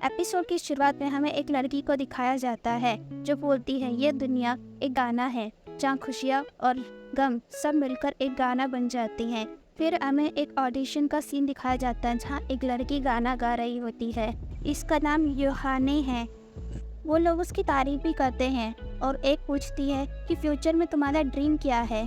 Episode की शुरुआत में हमें एक लड़की को दिखाया जाता है जो बोलती है ये दुनिया एक गाना है जहाँ खुशियाँ और गम सब मिलकर एक गाना बन जाती हैं। फिर हमें एक ऑडिशन का सीन दिखाया जाता है जहाँ एक लड़की गाना गा रही होती है। इसका नाम योहाने है। वो लोग उसकी तारीफ भी करते हैं और एक पूछती है कि फ्यूचर में तुम्हारा ड्रीम क्या है।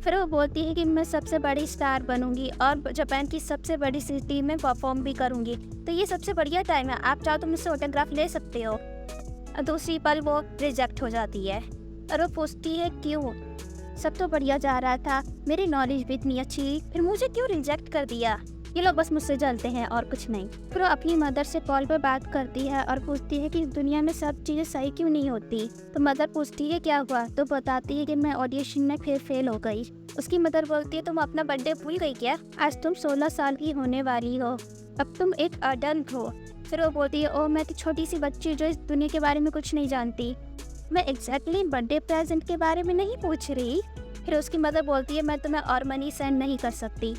फिर वो बोलती है कि मैं सबसे बड़ी स्टार बनूंगी और जापान की सबसे बड़ी सिटी में परफॉर्म भी करूंगी। तो ये सबसे बढ़िया टाइम है, आप चाहो तो मुझसे ऑटोग्राफ ले सकते हो। और दूसरी पल वो रिजेक्ट हो जाती है और वो पूछती है क्यों, सब तो बढ़िया जा रहा था, मेरी नॉलेज भी इतनी अच्छी, फिर मुझे क्यों रिजेक्ट कर दिया। ये लोग बस मुझसे जलते हैं और कुछ नहीं। फिर वो अपनी मदर से कॉल पर बात करती है और पूछती है कि दुनिया में सब चीज़ें सही क्यों नहीं होती। तो मदर पूछती है क्या हुआ, तो बताती है कि मैं ऑडिशन में फिर फेल हो गई। उसकी मदर बोलती है तुम अपना बर्थडे भूल गई क्या, आज तुम 16 साल की होने वाली हो, अब तुम एक अडल्ट हो। फिर वो बोलती है ओ मैं तो छोटी सी बच्ची जो इस दुनिया के बारे में कुछ नहीं जानती, मैं एग्जैक्टली बर्थडे प्रेजेंट के बारे में नहीं पूछ रही। फिर उसकी मदर बोलती है मैं तुम्हें और मनी सेंड नहीं कर सकती,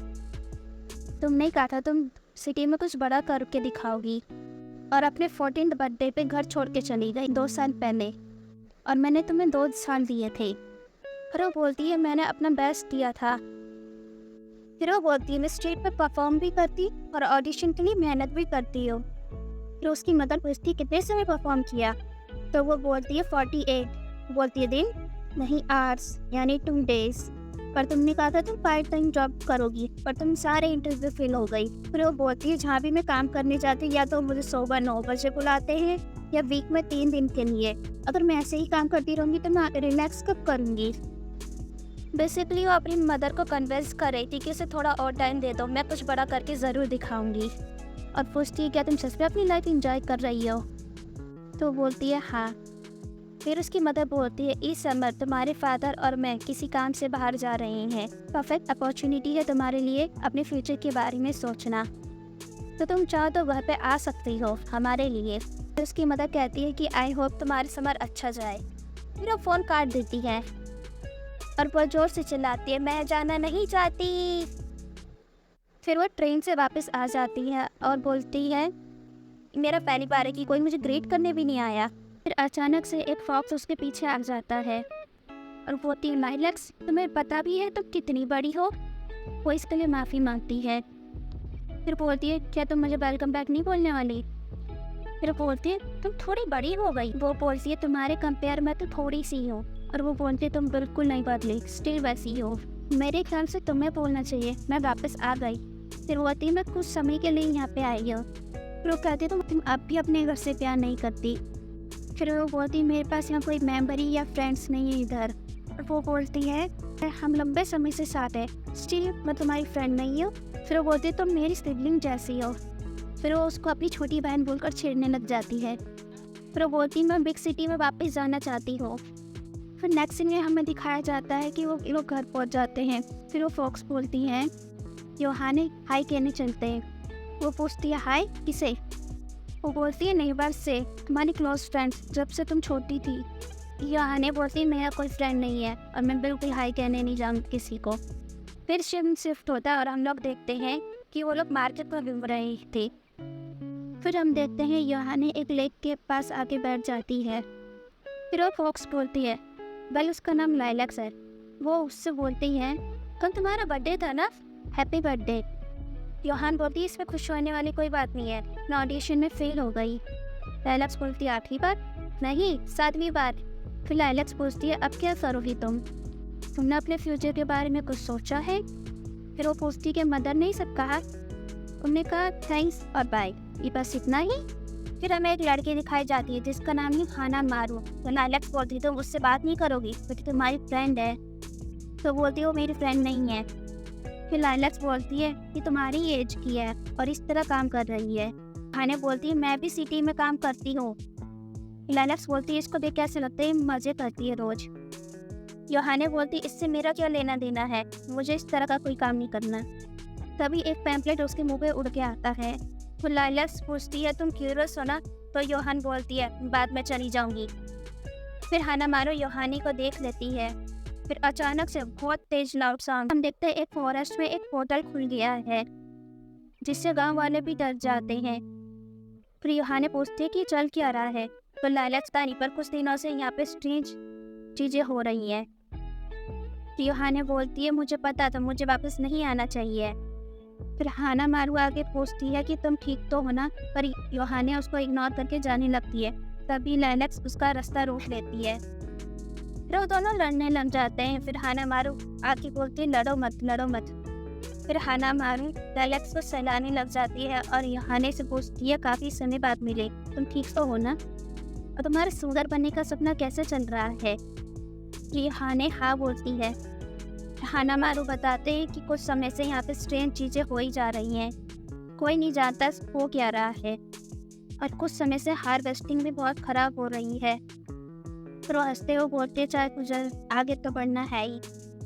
तुमने कहा था तुम सिटी में कुछ बड़ा करके दिखाओगी। और अपने 14th बर्थडे पे घर छोड़ के चली गई 2 साल पहले, और मैंने तुम्हें 2 साल दिए थे। फिर वो बोलती है मैंने अपना बेस्ट दिया था। फिर वो बोलती है मैं स्टेज पर परफॉर्म भी करती और ऑडिशन के लिए मेहनत भी करती हूँ। फिर उसकी मदर पूछती है कितने समय परफॉर्म किया, तो वो बोलती है 48। बोलती है दिन नहीं आवर्स, यानी 2 days। पर तुमने कहा था तुम पार्ट टाइम जॉब करोगी, पर तुम सारे इंटरव्यू फेल हो गई। फिर वो बोलती है जहाँ भी मैं काम करने जाती या तो मुझे सुबह 9 बजे बुलाते हैं या वीक में 3 दिन के लिए। अगर मैं ऐसे ही काम करती रहूँगी तो मैं रिलैक्स कब करूँगी। बेसिकली वो अपनी मदर को कन्विंस कर रही थी कि उसे थोड़ा और टाइम दे दो, मैं कुछ बड़ा करके ज़रूर दिखाऊंगी। और पूछती है क्या तुम सच में अपनी लाइफ एंजॉय कर रही हो, तो बोलती है हाँ। फिर उसकी मदर बोलती है इस समर तुम्हारे फादर और मैं किसी काम से बाहर जा रहे हैं, परफेक्ट अपॉर्चुनिटी है तुम्हारे लिए अपने फ्यूचर के बारे में सोचना, तो तुम चाहो तो घर पे आ सकती हो हमारे लिए। फिर उसकी मदर कहती है कि आई होप तुम्हारा समर अच्छा जाए। फिर वो फ़ोन काट देती है और वो जोर से चिल्लाती है मैं जाना नहीं चाहती। फिर वो ट्रेन से वापस आ जाती है और बोलती है मेरा पहली बार है कि कोई मुझे ग्रेट करने भी नहीं आया। फिर अचानक से एक फॉक्स उसके पीछे आ जाता है और बोलती है लाइलैक्स तुम्हें पता भी है तुम कितनी बड़ी हो। वो इसके लिए माफ़ी मांगती है। फिर बोलती है क्या तुम मुझे वेलकम बैक नहीं बोलने वाली। फिर बोलती है तुम थोड़ी बड़ी हो गई। वो बोलती है तुम्हारे कंपेयर में तो थोड़ी सी हो। और वो बोलती है तुम बिल्कुल नहीं बदली, स्टिल वैसी हो, मेरे ख्याल से तुम्हें बोलना चाहिए मैं वापस आ गई। फिर बोलती है मैं कुछ समय के लिए यहाँ पे आई हूँ। फिर वो कहती है तुम अब भी अपने घर से प्यार नहीं करती। फिर वो बोलती है मेरे पास यहाँ कोई मेम्बरी या फ्रेंड्स नहीं है इधर। और वो बोलती है हम लंबे समय से साथ हैं, स्टिल मैं तुम्हारी फ्रेंड नहीं हूँ। फिर वो बोलती है तुम मेरी सिबलिंग जैसी हो। फिर वो उसको अपनी छोटी बहन बोलकर छेड़ने लग जाती है। फिर वो बोलती है मैं बिग सिटी में वापस जाना चाहती हूँ। फिर नेक्स्ट सीन में हमें दिखाया जाता है कि वो लोग घर पहुँच जाते हैं। फिर वो फॉक्स बोलती हैं योहाने हाई कहने चलते हैं। वो पूछती है हाई किसे। वो बोलती है नेबर से, तुम्हारी क्लोज फ्रेंड्स जब से तुम छोटी थी। योहाने बोलती है मेरा कोई फ्रेंड नहीं है और मैं बिल्कुल हाई कहने नहीं जानती किसी को। फिर शिफ्ट होता है और हम लोग देखते हैं कि वो लोग मार्केट में घूम रहे थे। फिर हम देखते हैं योहाने एक लेक के पास आके बैठ जाती है। फिर वो फॉक्स बोलती है वेल उसका नाम लाइलैक्स है। वो उससे बोलती है कल तुम्हारा बर्थडे था ना, हैप्पी बर्थडे। योहान बोलती है इसमें खुश होने वाली कोई बात नहीं है, मैं ऑडिशन में फेल हो गई। लाइलैक्स बोलती है 8वीं बार नहीं 7वीं बार। फिर लाइलैक्स पूछती है अब क्या करोगी तुमने अपने फ्यूचर के बारे में कुछ सोचा है। फिर वो पूछती है कि मदर ने सब कहा। उन्होंने कहा थैंक्स और बाय, ये बस इतना ही। फिर हमें एक लड़की दिखाई जाती है जिसका नाम है हाना मारू। तो लाइलैक्स बोलती है तुम उससे बात नहीं करोगी क्योंकि तुम्हारी फ्रेंड है। तो बोलती है वो मेरी फ्रेंड नहीं है। फिर लाइलैक्स बोलती है कि तुम्हारी एज की है और इस तरह काम कर रही है। हाने बोलती है मैं भी सिटी में काम करती हूँ। लाइलैक्स बोलती है इसको देख कैसे लगता है मजे करती है रोज। योहाने बोलती है इससे मेरा क्या लेना देना है, मुझे इस तरह का कोई काम नहीं करना। तभी एक पैम्पलेट उसके मुंह पे उड़ के आता है। तो लाइलैक्स पूछती है तुम क्यूरियस हो ना। तो योहान बोलती है बाद में चली जाऊंगी। फिर हाना मारो योहानी को देख लेती है। फिर अचानक से बहुत तेज लाउड साउंड। हम देखते हैं एक फॉरेस्ट में एक पोर्टल खुल गया है जिससे गांव वाले भी डर जाते हैं। फिर योहाने पूछती है कि चल क्या रहा है। तो लायला पता नहीं पर कुछ दिनों से यहाँ पे स्ट्रेंज चीज़ें हो रही हैं। तो योहाने बोलती है मुझे पता था, मुझे वापस नहीं आना चाहिए। फिर हाना मारू आगे पूछती है कि तुम ठीक तो हो ना, पर योहाने उसको इग्नोर करके जाने लगती है। तभी लायलेक्स उसका रास्ता रोक लेती है। फिर वो दोनों लड़ने लग जाते हैं। फिर हाना मारू आके बोलती है लड़ो मत, लड़ो मत। फिर हाना मारू लायलेक्स को सहलाने लग जाती है और योहाने से पूछती है काफ़ी समय बाद मिले, तुम ठीक तो हो ना, और तुम्हारे सुंदर बनने का सपना कैसे चल रहा है। योहाने हाँ बोलती है। हाना मारू बताते हैं कि कुछ समय से यहाँ पे स्ट्रेंज चीज़ें हो ही जा रही हैं, कोई नहीं जानता हो क्या रहा है, और कुछ समय से हार्वेस्टिंग भी बहुत ख़राब हो रही है। फिर वो हंसते हुए बोलते चाहे मुझे आगे तो बढ़ना है ही,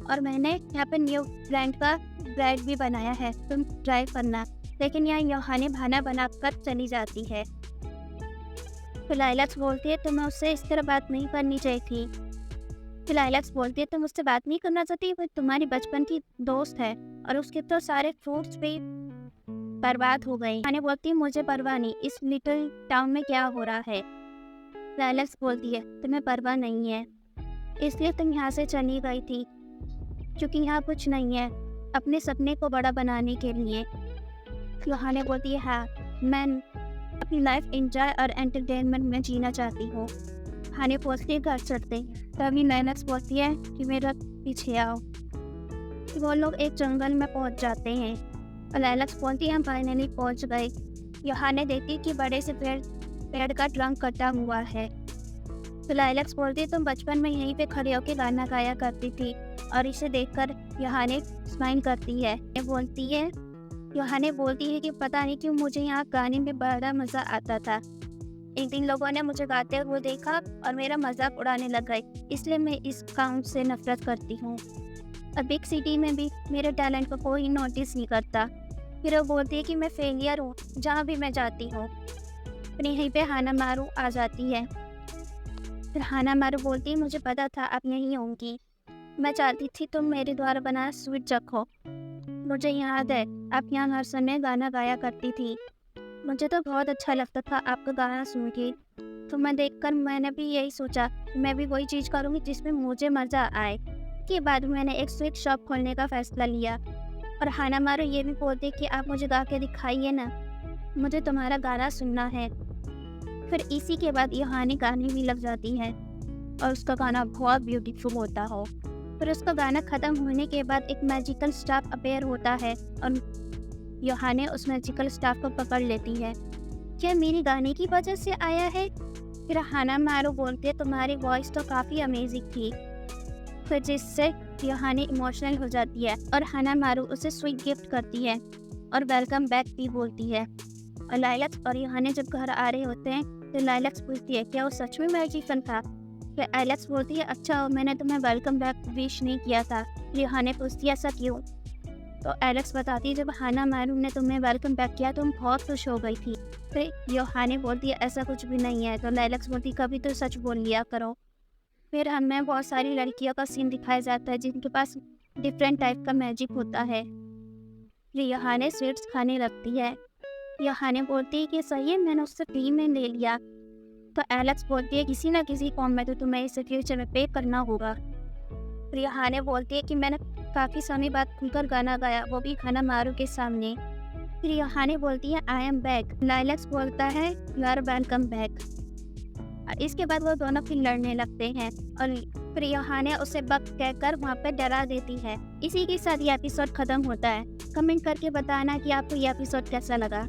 और मैंने यहाँ पे न्यू ब्रांड का ब्रेड भी बनाया है, तुम ट्राई करना। लेकिन यहाँ योहाने बहाना बनाकर चली जाती है। फिर लायलेक्स बोलती है तुम्हें उससे इस तरह बात नहीं करनी चाहिए थी। फिर लायलेक्स बोलती है तुम मुझसे बात नहीं करना चाहती, वो तुम्हारी बचपन की दोस्त है और उसके तो सारे फ्रूट्स भी बर्बाद हो गए। मैंने बोलती है मुझे परवाह नहीं, इस लिटिल टाउन में क्या हो रहा है। लायलेक्स बोलती है तुम्हें परवाह नहीं है, इसलिए तुम यहाँ से चली गई थी, क्योंकि यहाँ कुछ नहीं है अपने सपने को बड़ा बनाने के लिए। योहाने बोलती है हाँ, मैं अपनी लाइफ एंजॉय और एंटरटेनमेंट में जीना चाहती हूँ। हाने पूछती है घर चलते। तभी लायलेक्स बोलती है कि मेरा पीछे आओ। वो लोग एक जंगल में पहुँच जाते हैं और लायलेक्स बोलती है हम फाइनली पहुँच गए। योहाने देखती कि बड़े से पेड़ का ट्रंक कटा हुआ है। तो लायलेक्स बोलती है तुम बचपन में यहीं पे खड़े होकर गाना गाया करती थी, और इसे देखकर योहाने स्माइल करती है। योहाने बोलती है कि पता नहीं क्यों मुझे यहाँ गाने में बड़ा मज़ा आता था। एक दिन लोगों ने मुझे गाते हुए देखा और मेरा मजाक उड़ाने लग गए, इसलिए मैं इस काम से नफरत करती हूँ। और बिग सिटी में भी मेरे टैलेंट को कोई नोटिस नहीं करता। फिर वो बोलती है कि मैं फेलियर हूँ जहाँ भी मैं जाती हूँ। फिर यहीं पे हाना मारू आ जाती है। फिर हाना मारू बोलती है मुझे पता था आप यहीं होंगी, मैं चाहती थी तुम मेरे द्वारा बनाया स्वीट चखो। मुझे याद है आप यहाँ हर समय गाना गाया करती थी, मुझे तो बहुत अच्छा लगता था आपका गाना सुन के। तो मैं देखकर मैंने भी यही सोचा मैं भी वही चीज़ करूँगी जिसमें मुझे मज़ा आए। के बाद मैंने एक स्वीट शॉप खोलने का फ़ैसला लिया। और हाना मारू ये भी बोलती कि आप मुझे गा के दिखाइए ना, मुझे तुम्हारा गाना सुनना है। फिर इसी के बाद योहाने गाने भी लग जाती है और उसका गाना बहुत ब्यूटीफुल होता हो। फिर उसका गाना ख़त्म होने के बाद एक मैजिकल स्टाफ अपेयर होता है और योहाने उस मैजिकल स्टाफ को पकड़ लेती है। क्या मेरे गाने की वजह से आया है? फिर हाना मारू बोलती है तुम्हारी वॉइस तो काफ़ी अमेजिंग थी। फिर जिससे योहाने इमोशनल हो जाती है और हाना मारू उसे स्वीट गिफ्ट करती है और वेलकम बैक भी बोलती है। और लायलेक्स और योहाने जब घर आ रहे होते हैं तो लायलेक्स पूछती है क्या वो सच में मैजिकल था? फिर एलेक्स बोलती है अच्छा मैंने तुम्हें वेलकम बैक विश नहीं किया था। योहाने पूछती है ऐसा क्यों? तो एलेक्स बताती है जब हाना मारू ने तुम्हें वेलकम बैक किया तुम बहुत खुश हो गई थी। फिर योहाने बोलती है ऐसा कुछ भी नहीं है। तो एलेक्स बोलती कभी तो सच बोल लिया करो। फिर हमें बहुत सारी लड़कियों का सीन दिखाया जाता है जिनके पास डिफरेंट टाइप का मैजिक होता है। फिर योहाने स्वीट्स खाने लगती है। योहाने बोलती है कि सही है मैंने उससे फ्री में ले लिया। तो एलेक्स बोलती है किसी ना किसी फॉर्म में तो तुम्हें इसे फ्यूचर में पे करना होगा। फिर योहाने बोलती है कि मैंने काफ़ी समय बाद खुलकर गाना गाया, वो भी हाना मारू के सामने। फिर योहाने बोलती है आई एम बैक। लायलेक्स बोलता है यू आर वेलकम बैक। और इसके बाद वो दोनों फिर लड़ने लगते हैं और फिर योहाने उसे बक कहकर वहाँ पे डरा देती है। इसी के साथ ये एपिसोड ख़त्म होता है। कमेंट करके बताना कि आपको ये एपिसोड कैसा लगा।